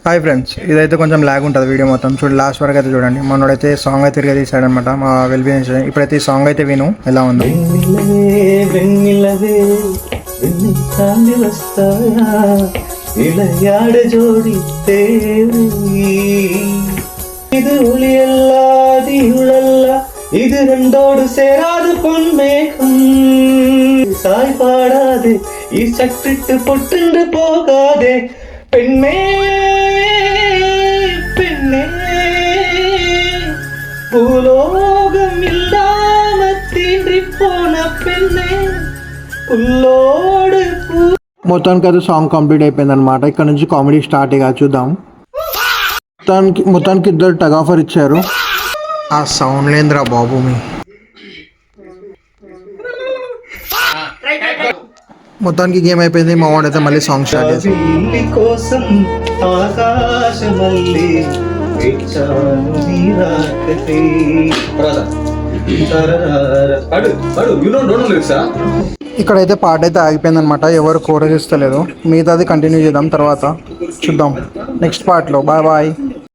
Hi friends, ఇదైతే కొంచెం log ఉంటుంది వీడియో మొత్తం చూడండి, లాస్ట్ వరకు అయితే చూడండి. మనోడైతే సాంగ్ అయితే తిరిగి తీసాడనమాట మా వెల్బీయింగ్. ఇప్పుడైతే ఈ సాంగ్ అయితే విను ఎలా ఉందో. இது ரெண்டோடு சேராது பொன்மேகம் சாய் பாடாது சற்றிட்டு பொட்டுண்டு போகாதே பெண்ணே பெண்ணே பூலோகம் இல்லாம தீன்றி போன பெண்ணே పుల్లోడు. మొత్తానికి అయితే సాంగ్ కంప్లీట్ అయిపోయింది అనమాట. ఇక్కడ నుంచి కామెడీ స్టార్ట్ ఇక చూద్దాం. మొత్తానికి ఇద్దరు టగ్ ఆఫర్ ఇచ్చారు. ఆ సౌండ్ లేదురా బాబు మీ. మొత్తానికి గేమ్ అయిపోయింది. మా వాడు అయితే మళ్ళీ సాంగ్ స్టార్ట్ చేసి కోసం ఆకాశమల్లి ఇక్కడైతే పాట అయితే ఆగిపోయింది అనమాట. ఎవరు కోరస్ ఇస్తలేదు. మిగతాది కంటిన్యూ చేద్దాం తర్వాత చూద్దాం నెక్స్ట్ పార్ట్లో. Bye bye.